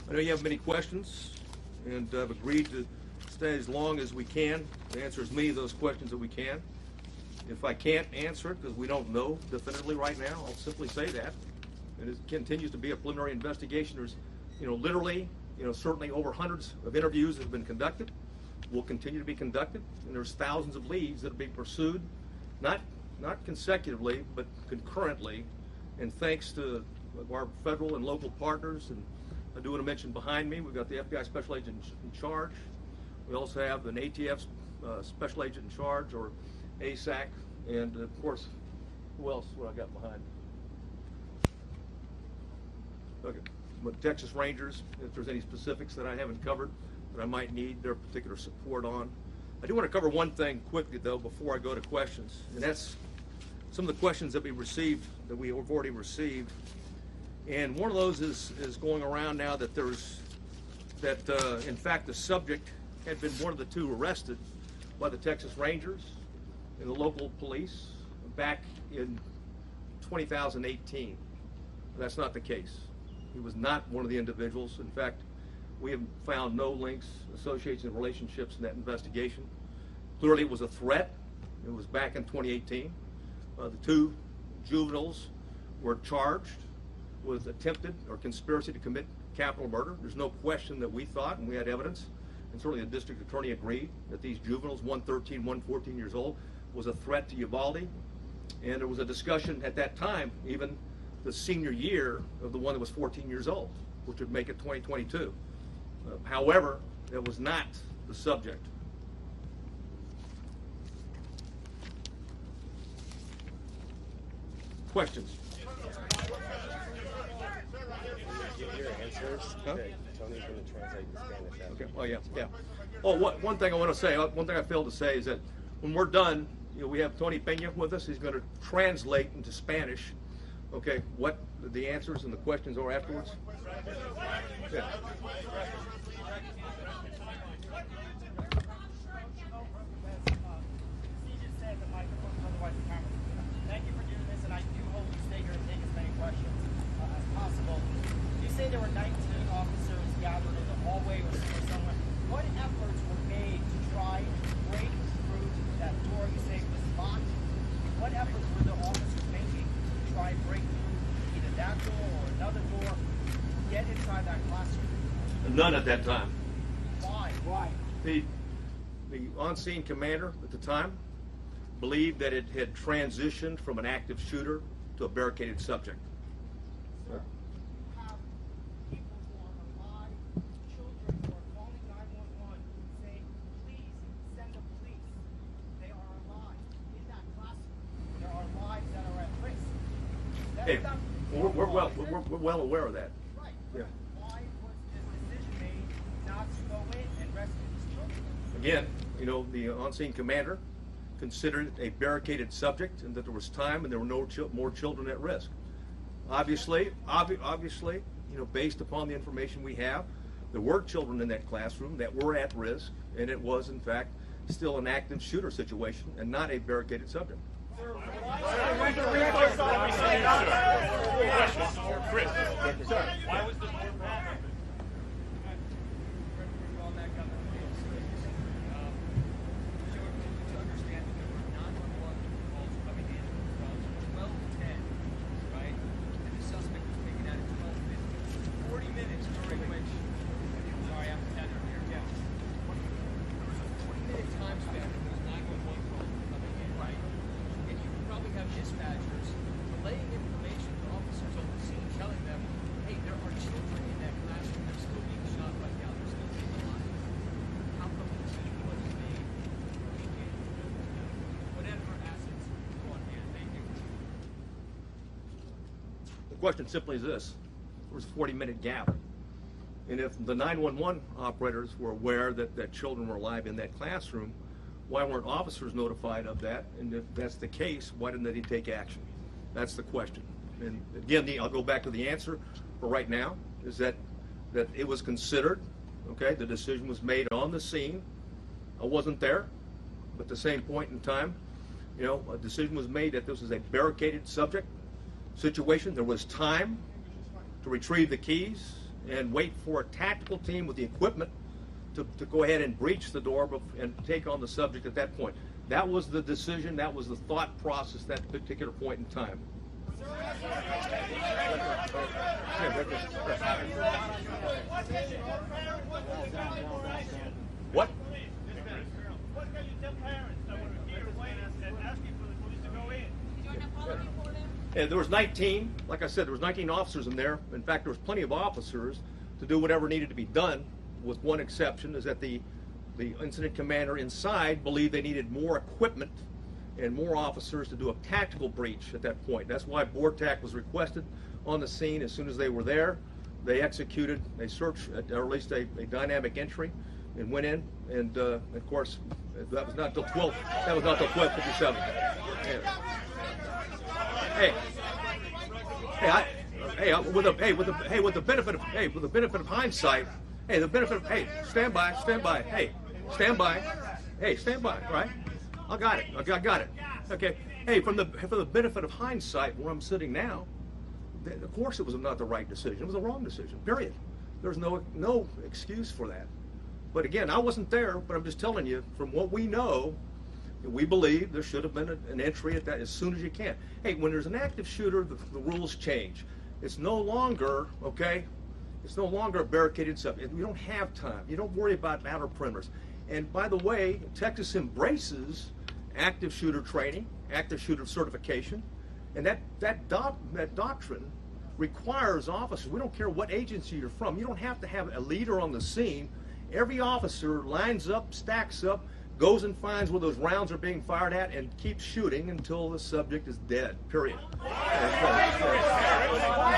I know you have many questions, and I've agreed to stay as long as we can to answer as many of those questions that we can. If I can't answer it because we don't know definitively right now, I'll simply say that. And it continues to be a preliminary investigation. There's, literally, certainly over hundreds of interviews that have been conducted, will continue to be conducted, and there's thousands of leads that are being pursued, not consecutively, but concurrently. And thanks to our federal and local partners, and I do want to mention behind me, we've got the FBI Special Agent in charge. We also have an ATF Special Agent in charge, or ASAC, and of course, who else? What I got behind? Okay, but Texas Rangers. If there's any specifics that I haven't covered that I might need their particular support on. I do want to cover one thing quickly though before I go to questions, and that's some of the questions that we have already received. And one of those is going around now that in fact the subject had been one of the two arrested by the Texas Rangers and the local police back in 2018. That's not the case. He was not one of the individuals. In fact, we have found no links, associations, and relationships in that investigation. Clearly it was a threat. It was back in 2018. The two juveniles were charged with attempted or conspiracy to commit capital murder. There's no question that we thought, and we had evidence, and certainly the district attorney agreed, that these juveniles, one 13, one 14 years old, was a threat to Uvalde. And there was a discussion at that time, even the senior year of the one that was 14 years old, which would make it 2022. However, it was not the subject. Questions? Give your answers. Huh? Tony's going to translate the Spanish out. Okay. Oh yeah. Oh, one thing I want to say. One thing I failed to say is that when we're done, we have Tony Pena with us. He's going to translate into Spanish. Okay, what the answers and the questions are afterwards. Yeah. Thank you for doing this, and I do hope you stay here and take as many questions as possible. You say there were 19 officers gathered in the hallway or somewhere. What efforts were made to try and break through that door? You say it was locked. What efforts were the officers making to try and break through either that door or another door, get inside that classroom? None at that time. Why? The on-scene commander at the time believed that it had transitioned from an active shooter to a barricaded subject. Sir, you have people who are alive, children who are calling 911 saying, please send the police. They are alive in that classroom. There are lives that are at risk. Hey, we're well aware of that. Right. Yeah. Why was this decision made not to go in and rescue these children? Again, the on-scene commander considered it a barricaded subject and that there was time and there were no more children at risk. Obviously, based upon the information we have, there were children in that classroom that were at risk, and it was, in fact, still an active shooter situation and not a barricaded subject. Why was this The question simply is this: there was a 40-minute gap, and if the 911 operators were aware that children were alive in that classroom, why weren't officers notified of that? And if that's the case, why didn't they take action? That's the question. And again, I'll go back to the answer for right now, is that it was considered, okay, the decision was made on the scene. I wasn't there, but at the same point in time, a decision was made that this was a barricaded subject situation. There was time to retrieve the keys and wait for a tactical team with the equipment to go ahead and breach the door and take on the subject at that point. That was the decision, that was the thought process at that particular point in time. What? What can you tell parents that were here waiting and asking for the police to go in? Did you apology for them? And there was 19, like I said, there was 19 officers in there. In fact, there was plenty of officers to do whatever needed to be done, with one exception, is that the incident commander inside believed they needed more equipment and more officers to do a tactical breach at that point. That's why BORTAC was requested on the scene. As soon as they were there, they executed, they searched, or at least a dynamic entry, and went in, and of course, that was not until 12. That was not until 12:57. With the benefit of hindsight, stand by, stand by, right? I got it. Okay. Hey, from the benefit of hindsight, where I'm sitting now, of course it was not the right decision. It was the wrong decision. Period. There's no excuse for that. But again, I wasn't there, but I'm just telling you, from what we know, we believe there should have been an entry at that as soon as you can. Hey, when there's an active shooter, the rules change. It's no longer, okay, it's no longer a barricaded subject. You don't have time. You don't worry about outer perimeters. And by the way, Texas embraces active shooter training, active shooter certification, and that doctrine requires officers, we don't care what agency you're from, you don't have to have a leader on the scene. Every officer lines up, stacks up, goes and finds where those rounds are being fired at, and keeps shooting until the subject is dead, period. Why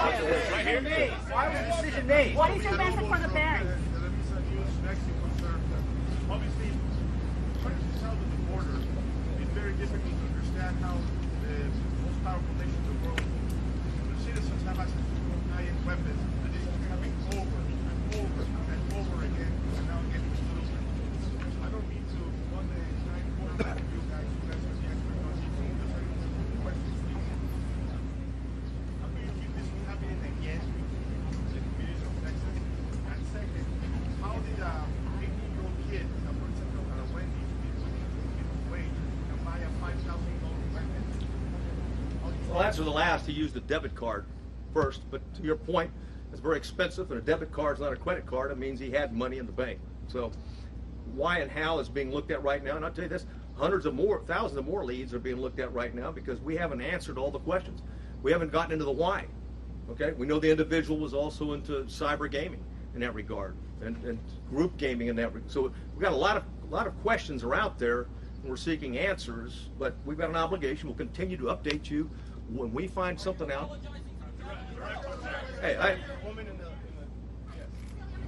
was the decision made? What is your message for the parents? Obviously, trying to south of the border, it's very difficult to understand how the most powerful nation in the world, the citizens have access to giant weapons, and this is happening over and over and over again, and now getting solution. I don't mean to, on the nine quarter of you guys are the expert on these things, questions. How do you keep this from happening again in the communities of Texas? And second, how did 18-year-old kid that works at Wendy's wage can buy a $5,000 weapon? Well, answer the last. He used a debit card first, but to your point, it's very expensive, and a debit card is not a credit card. It means he had money in the bank. So why and how is being looked at right now, and I'll tell you this, thousands of more leads are being looked at right now because we haven't answered all the questions. We haven't gotten into the why. Okay, we know the individual was also into cyber gaming in that regard, and group gaming in that regard. So we've got a lot of questions are out there, and we're seeking answers, but we've got an obligation. We'll continue to update you when we find something out. Hey,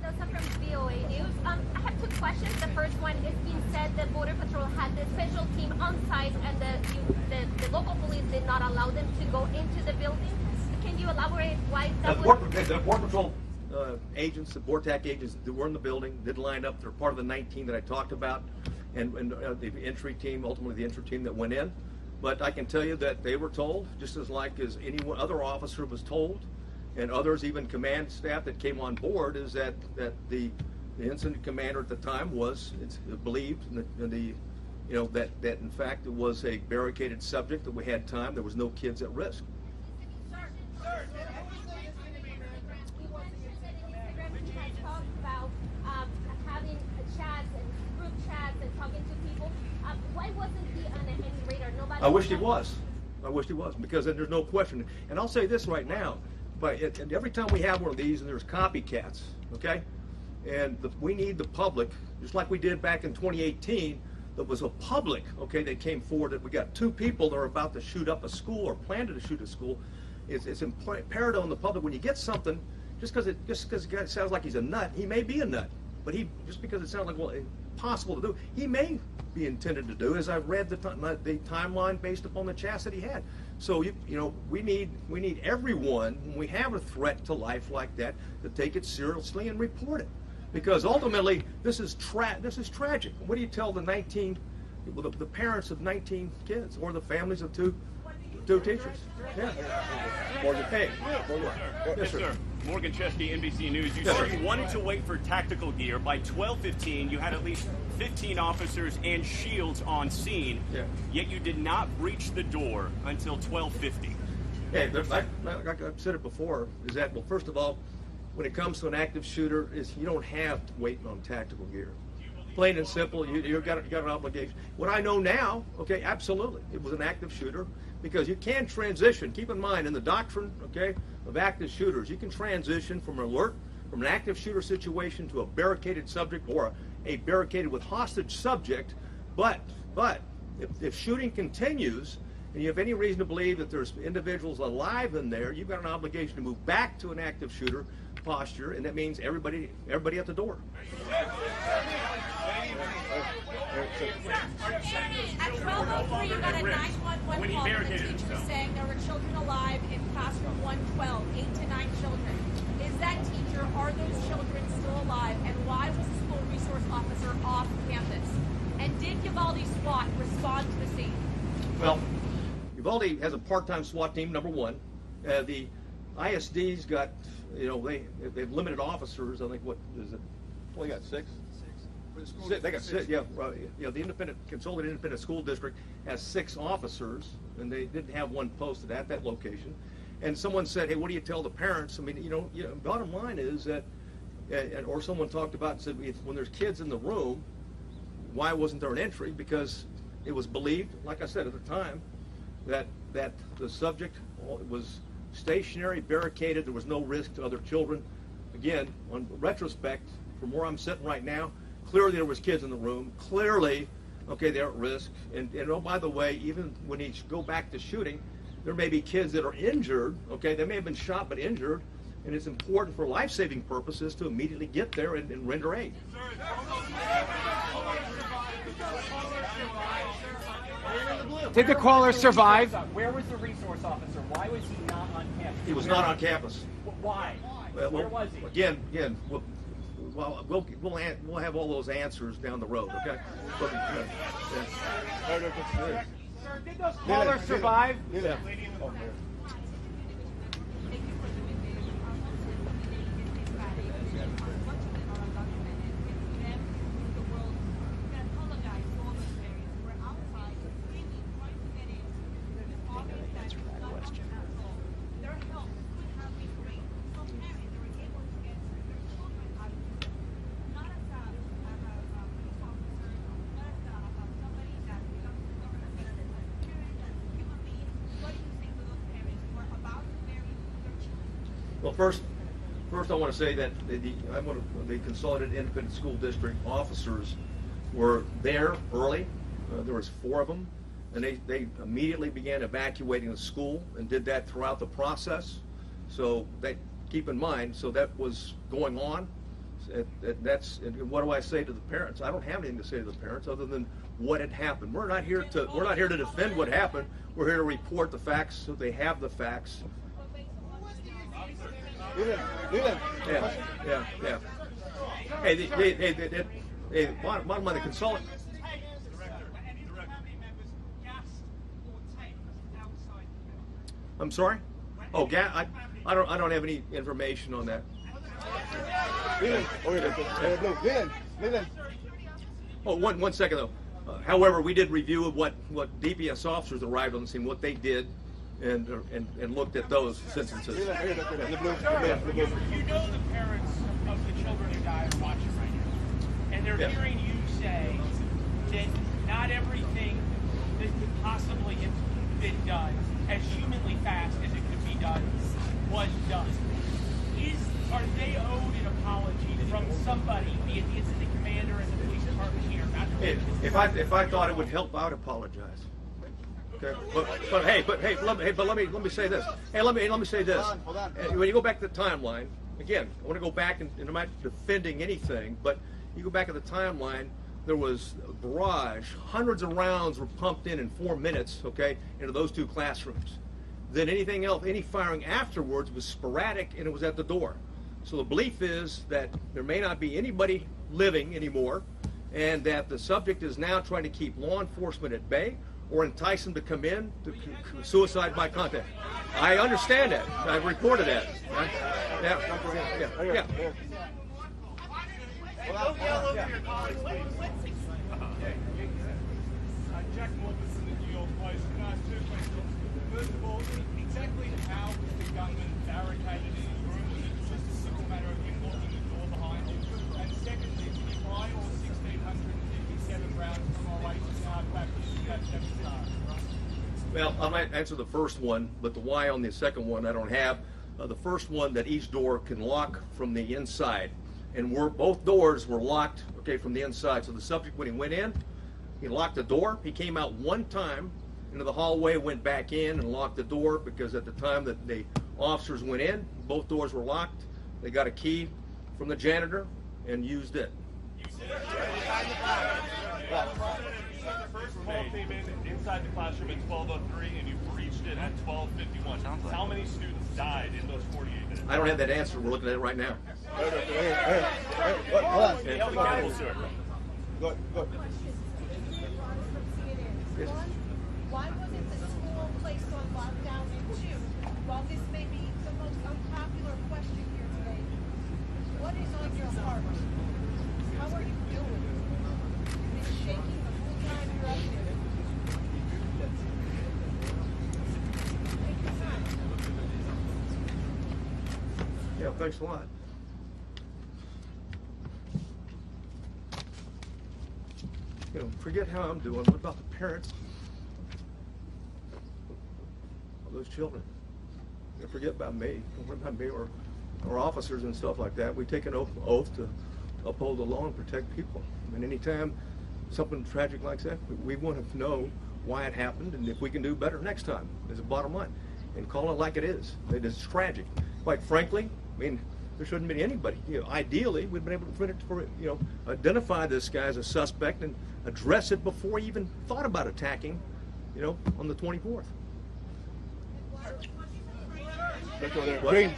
From VOA News. I have two questions. The first one is being said that Border Patrol had the special team on site and the local police did not allow them to go into the building. Can you elaborate why that was? The Border Patrol agents, the BORTAC agents that were in the building did line up. They're part of the 19 that I talked about, and the entry team, ultimately the entry team that went in. But I can tell you that they were told, just as any other officer was told, and others, even command staff that came on board, is that the incident commander at the time believed that in fact it was a barricaded subject, that we had time, there was no kids at risk. Having chats and group chats and talking to people. Why wasn't he on any radar? Nobody. I wished he was, because then there's no question. And I'll say this right now. But every time we have one of these, and there's copycats, okay? And we need the public, just like we did back in 2018, that was a public, okay, that came forward that we got 2 people that are about to shoot up a school or planned to shoot a school. It's imperative on the public, when you get something, just because a guy sounds like he's a nut, he may be a nut. But just because it sounds like, well, impossible to do, he may be intended to do, as I've read the timeline based upon the chats that he had. So we need everyone, when we have a threat to life like that, to take it seriously and report it, because ultimately this is tragic. What do you tell the parents of 19 kids, or the families of two teachers? Yeah. Hey. Yes, sir. Morgan Chesky, NBC News. You said you wanted to wait for tactical gear. By 12:15, you had at least 15 officers and shields on scene. Yeah. Yet you did not breach the door until 12:50. Yeah, like I've said it before, is that, well, first of all, when it comes to an active shooter, is you don't have to wait on tactical gear. Plain and simple, you've got an obligation. What I know now, okay, absolutely, it was an active shooter, because you can transition. Keep in mind, in the doctrine, okay, of active shooters, you can transition from an alert, from an active shooter situation to a barricaded subject or a barricaded with hostage subject. But if shooting continues, and you have any reason to believe that there's individuals alive in there, you've got an obligation to move back to an active shooter posture, and that means everybody at the door. At 12:03, you got a 911 call from the teacher saying there were children alive in classroom 112, 8 to 9 children. Is that teacher, are those children still alive, and why was the school resource officer off campus? And did Uvalde SWAT respond to the scene? Well, Uvalde has a part-time SWAT team, number one. The ISD's got, they've limited officers. I think, what is it? Well, they got six. They got six. Yeah, the Consolidated Independent School District has 6 officers, and they didn't have one posted at that location. And someone said, "Hey, what do you tell the parents?" I mean, bottom line is that, or someone talked about and said, when there's kids in the room, why wasn't there an entry? Because it was believed, like I said at the time, that the subject was stationary, barricaded. There was no risk to other children. Again, on retrospect, from where I'm sitting right now, clearly there was kids in the room. Clearly, okay, they're at risk. And oh, by the way, even when you go back to shooting, there may be kids that are injured. Okay, they may have been shot but injured, and it's important for life-saving purposes to immediately get there and render aid. Did the caller survive? Where was the resource officer? Why was he not on campus? He was not on campus. Why? Where was he? Again, we'll have all those answers down the road. Okay. Sir, did those callers survive? Yeah. Well, first I want to say that the Consolidated Independent School District officers were there early. There was 4 of them, and they immediately began evacuating the school and did that throughout the process. So keep in mind, so that was going on. And what do I say to the parents? I don't have anything to say to the parents other than what had happened. We're not here to defend what happened. We're here to report the facts so they have the facts. Yeah. Hey, bottom line, the consultant. I'm sorry? Oh, gas. I don't have any information on that. Oh, one second though. However, we did review of what DPS officers arrived on the scene, what they did, and looked at those instances. You know the parents of the children who died are watching right now, and they're hearing you say that not everything that could possibly have been done as humanly fast as it could be done was done. Are they owed an apology from somebody, be it the incident commander and the police department here? If I thought it would help, I would apologize. Okay, but let me say this. Hey, let me say this. Hold on. When you go back to the timeline, again, I want to go back and I'm not defending anything, but you go back to the timeline. There was a barrage. Hundreds of rounds were pumped in 4 minutes. Okay, into those 2 classrooms. Then anything else, any firing afterwards was sporadic, and it was at the door. So the belief is that there may not be anybody living anymore, and that the subject is now trying to keep law enforcement at bay, or entice them to come in to suicide by contact. I understand that. I've reported that. Yeah. Jack Morgan from the New York Post. Can I ask two questions? First of all, exactly how was the gunman barricaded in his room? Was it just a simple matter of him locking the door behind him? And secondly, can you buy all 1,657 rounds from Oasis hard practice that Well, I might answer the first one, but the why on the second one I don't have. The first one, that each door can lock from the inside, and both doors were locked, okay, from the inside. So the subject, when he went in, he locked the door. He came out one time into the hallway, went back in and locked the door, because at the time that the officers went in, both doors were locked. They got a key from the janitor and used it. The first call came in inside the classroom at 12:03, and you breached it at 12:51. How many students died in those 48 minutes? I don't have that answer. We're looking at it right now. Hold on. Go. Yes. Why wasn't the school placed on lockdown? And two, while this may be the most unpopular question here today, what is on your heart? How are you doing? You've been shaking the whole time you're up here. Take your time. Yeah, thanks a lot. You know, forget how I'm doing. What about the parents of those children? You know, forget about me. Don't worry about me or officers and stuff like that. We take an oath to uphold the law and protect people. I mean, anytime something tragic like that, we want to know why it happened and if we can do better next time, is the bottom line. And call it like it is. It is tragic. Quite frankly, I mean, there shouldn't be anybody. You know, ideally, we've been able to identify this guy as a suspect and address it before he even thought about attacking, you know, on the 24th. Let's go there. Green.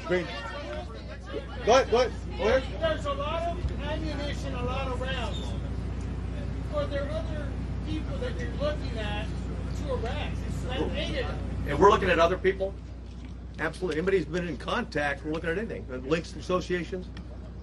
Go ahead. There's a lot of ammunition, a lot of rounds. Are there other people that you're looking at to arrest? That hated them. And we're looking at other people. Absolutely. Anybody who's been in contact, we're looking at anything. Links to associations,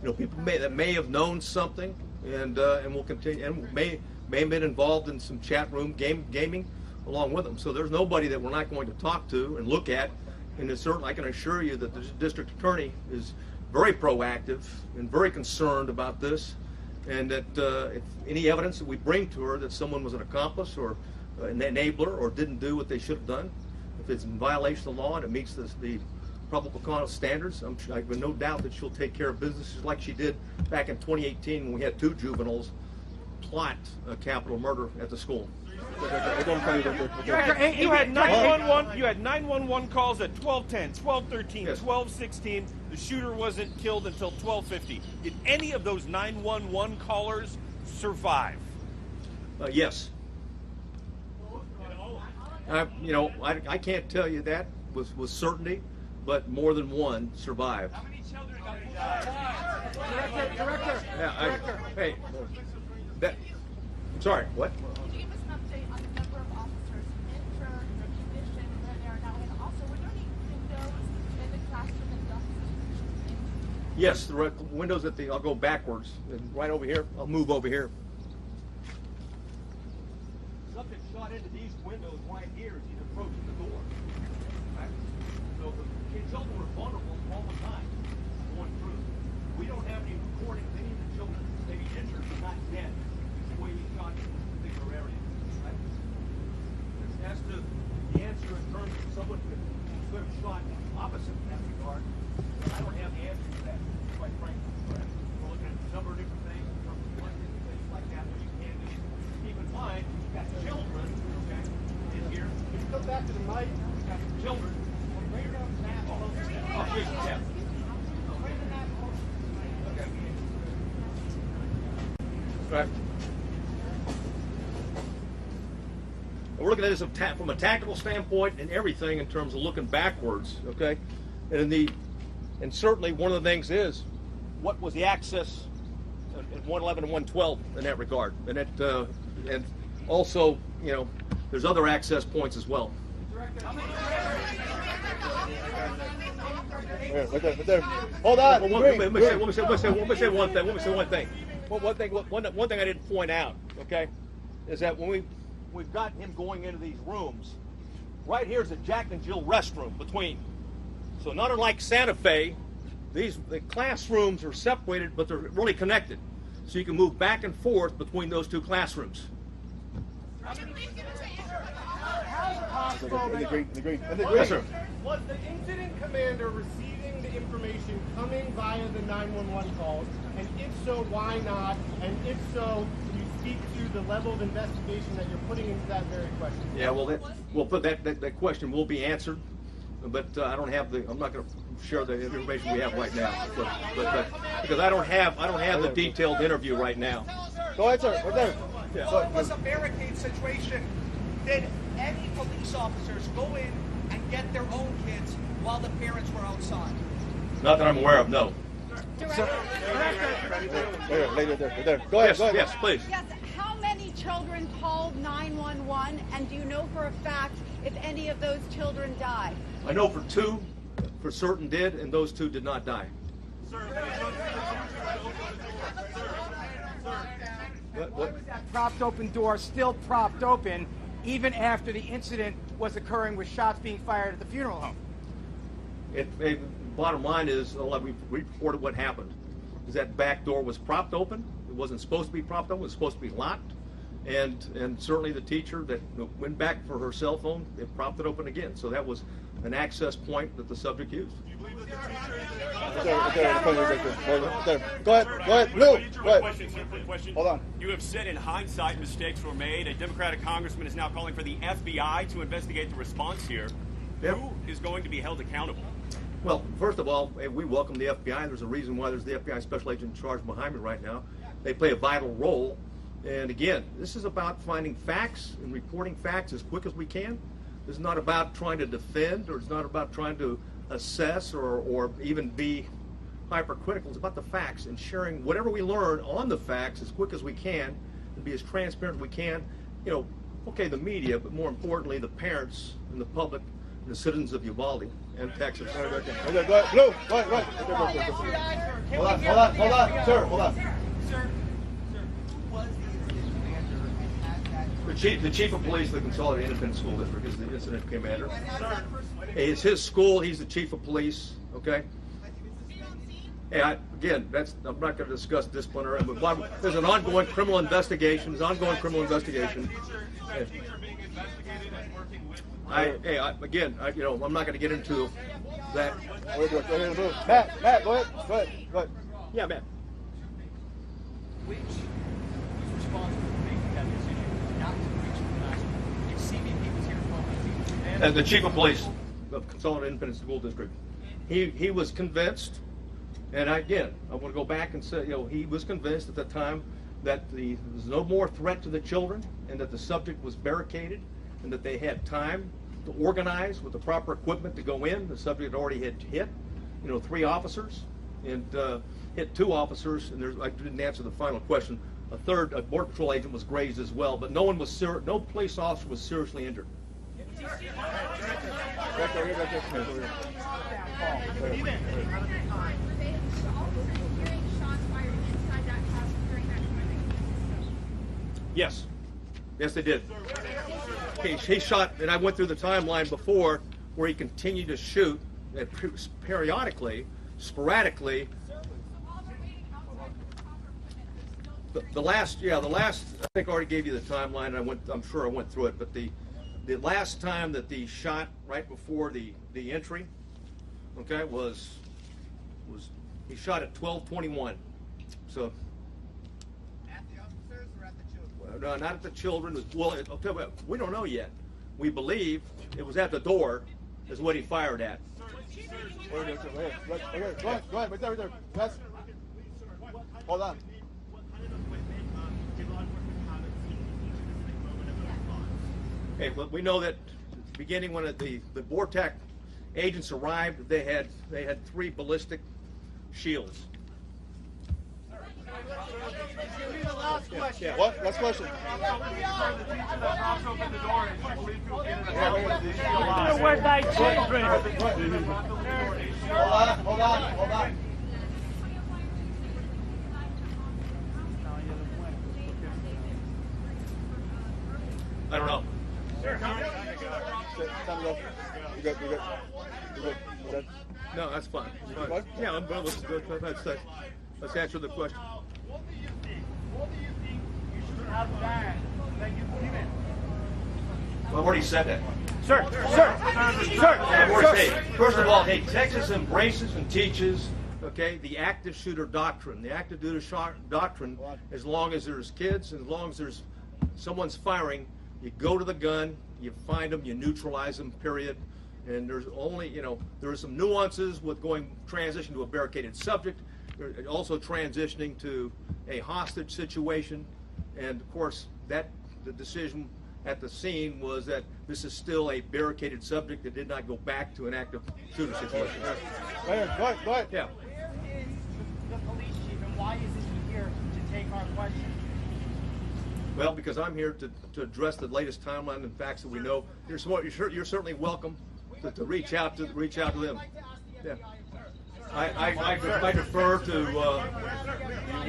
you know, people that may have known something, and will continue, and may have been involved in some chat room gaming along with them. So there's nobody that we're not going to talk to and look at. And it's certainly, I can assure you that the district attorney is very proactive and very concerned about this, and that if any evidence that we bring to her that someone was an accomplice or an enabler or didn't do what they should have done, if it's in violation of the law and it meets the probable cause standards, I have no doubt that she'll take care of business just like she did back in 2018 when we had 2 juveniles plot a capital murder at the school. You had 911. You had 911 calls at 12:10, 12:13, Yes. 12:16. The shooter wasn't killed until 12:50. Did any of those 911 callers survive? Yes. You know, I can't tell you that with certainty, but more than one survived. How many children died? Director. Yeah, hey, sorry, what? Can you give us an update on the number of officers injured, the condition where they are now, and also were there any windows in the classroom that the officers? Yes, the windows I'll go backwards, and right over here, I'll move over here. Something shot into these windows right here as he's approaching the door. Right? So the children were vulnerable all the time going through. We don't have any recording of any of the children maybe injured but not dead the way he shot in this particular area. Right? As to the answer in terms of someone could have shot opposite in that regard, I don't have the answer to that, quite frankly. Right? We're looking at a number of different things in terms of things like that, which you can do. Keep in mind, you've got children, okay, in here. If you come back to the mic, you've got children. Right around that. Oh, here's the tap. Okay. Right. We're looking at this from a tactical standpoint and everything in terms of looking backwards, okay? And certainly one of the things is, what was the access in 111 and 112 in that regard? And also, you know, there's other access points as well. Right there. Hold on. Let me say one thing. One thing I didn't point out, okay, is that when we've got him going into these rooms, right here's the Jack and Jill restroom between. So not unlike Santa Fe, the classrooms are separated, but they're really connected. So you can move back and forth between those two classrooms. In the green. Yes, sir. Was the incident commander receiving the information coming via the 911 calls? And if so, why not? And if so, can you speak to the level of investigation that you're putting into that very question? Yeah, well, that question will be answered, but I don't have I'm not going to share the information we have right now, but because I don't have the detailed interview right now. Go ahead, sir. Right there. Yeah. So it was a barricade situation. Did any police officers go in and get their own kids while the parents were outside? Not that I'm aware of, no. Right there. Go ahead. Yes, please. Yes. How many children called 911, and do you know for a fact if any of those children died? I know for 2, for certain did, and those 2 did not die. What? Was that propped open door still propped open even after the incident was occurring with shots being fired at the funeral home? Bottom line is, we reported what happened. Is that back door was propped open. It wasn't supposed to be propped open. It was supposed to be locked. And certainly the teacher that went back for her cell phone, they propped it open again. So that was an access point that the subject used. Go ahead. Blue. Quick question. Hold on. You have said in hindsight mistakes were made. A Democratic congressman is now calling for the FBI to investigate the response here. Yep. Who is going to be held accountable? Well, first of all, we welcome the FBI. There's a reason why there's the FBI special agent in charge behind me right now. They play a vital role. And again, this is about finding facts and reporting facts as quick as we can. This is not about trying to defend, or it's not about trying to assess or even be hypercritical. It's about the facts and sharing whatever we learn on the facts as quick as we can and be as transparent as we can. You know, okay, the media, but more importantly, the parents and the public and the citizens of Uvalde and Texas. Go ahead. Blue. Go ahead. Hold on. Sir, hold on. Sir, who was the incident commander and had that? The chief of police of the Consolidated Independent School District is the incident commander. It's his school. He's the chief of police. Okay. Hey, I'm not going to discuss disciplinary. There's an ongoing criminal investigation. I'm not going to get into that. Matt, go ahead. Yeah, Matt. Which was responsible for making that decision not to breach the classroom? If CBP was here for As the chief of police of Consolidated Independent School District, he was convinced, and I want to go back and say, he was convinced at the time that there was no more threat to the children, and that the subject was barricaded, and that they had time to organize with the proper equipment to go in. The subject already had hit, 3 officers, and hit 2 officers, and I didn't answer the final question. A third, a Border Patrol agent was grazed as well, but no police officer was seriously injured. Yes, they did. He shot, and I went through the timeline before where he continued to shoot, and periodically, sporadically. The last, I think I already gave you the timeline. I'm sure I went through it, but the last time that the shot right before the entry, okay, was he shot at 12:21. So. At the officers or at the children? No, not at the children. I'll tell you what, we don't know yet. We believe it was at the door, is what he fired at. Go ahead. Right there. Yes. Hold on. Okay, well, we know that beginning when the BORTAC agents arrived, they had 3 ballistic shields. last question. Yeah. What? Last question. Where's my children? Hold on. I don't know. Time to go. You good. No, that's fine. What? Yeah, let's answer the question. What do you think you should have done that you didn't? Well, I've already said that. Sir. I've already said, first of all, hey, Texas embraces and teaches, okay, the active shooter doctrine. The active shooter doctrine, as long as there's kids, as long as there's someone's firing, you go to the gun, you find them, you neutralize them, period. And there's only, there are some nuances with transition to a barricaded subject, also transitioning to a hostage situation. And of course, the decision at the scene was that this is still a barricaded subject that did not go back to an active shooter situation. Go ahead. Yeah. Where is the police chief and why isn't he here to take our questions? Well, because I'm here to address the latest timeline and facts that we know. You're certainly welcome to reach out to them. Yeah. I defer to. You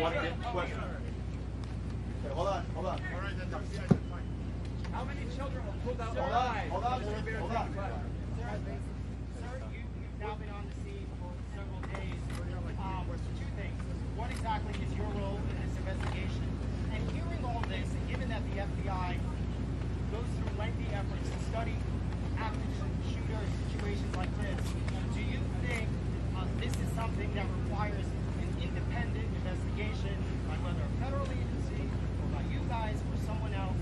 want to get the question? Okay, hold on. How many children were pulled out? Hold on. Sir, you've now been on the scene for several days. Two things. What exactly is your role in this investigation? And hearing all this, and given that the FBI goes through lengthy efforts to study active shooter situations like this, do you think this is something that requires an independent investigation by whether a federal agency or by you guys or someone else?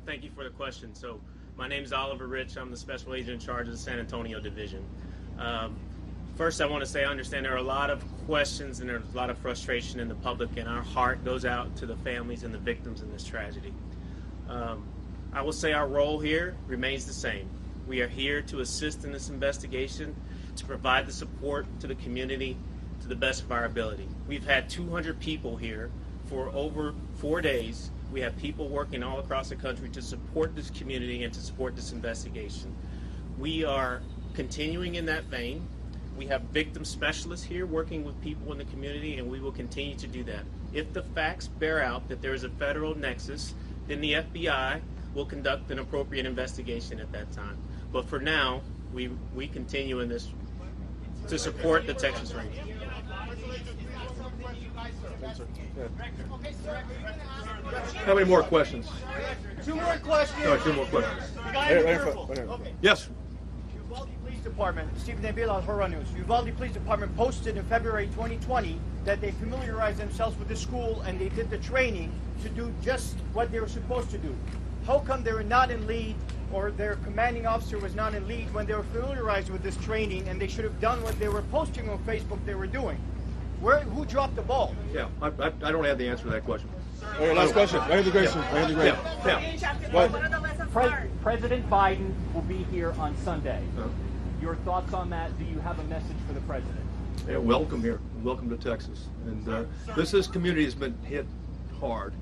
Thank you for the question. So my name is Oliver Rich. I'm the special agent in charge of the San Antonio division. First, I want to say I understand there are a lot of questions and there's a lot of frustration in the public, and our heart goes out to the families and the victims in this tragedy. I will say our role here remains the same. We are here to assist in this investigation, to provide the support to the community to the best of our ability. We've had 200 people here for over 4 days. We have people working all across the country to support this community and to support this investigation. We are continuing in that vein. We have victim specialists here working with people in the community, and we will continue to do that. If the facts bear out that there is a federal nexus, then the FBI will conduct an appropriate investigation at that time. But for now, we continue in this to support the Texas Rangers. How many more questions? Two more questions. No, 2 more questions. You gotta be careful. Okay. Yes. Uvalde Police Department, Stephen Davila, Hora News. Uvalde Police Department posted in February 2020 that they familiarized themselves with the school and they did the training to do just what they were supposed to do. How come they were not in lead, or their commanding officer was not in lead when they were familiarized with this training, and they should have done what they were posting on Facebook they were doing? Who dropped the ball? Yeah, I don't have the answer to that question. Okay, last question. President Biden will be here on Sunday. Your thoughts on that? Do you have a message for the president? Yeah, welcome here. Welcome to Texas. And this community has been hit hard.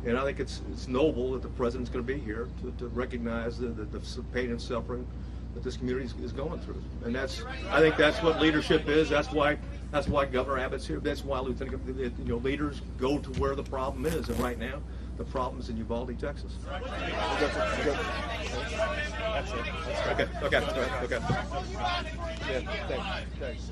And I think it's noble that the president's going to be here to recognize the pain and suffering that this community is going through. And I think that's what leadership is. That's why Governor Abbott's here. That's why leaders go to where the problem is. And right now, the problem is in Uvalde, Texas. That's it. Okay. Yeah, thanks. Thanks.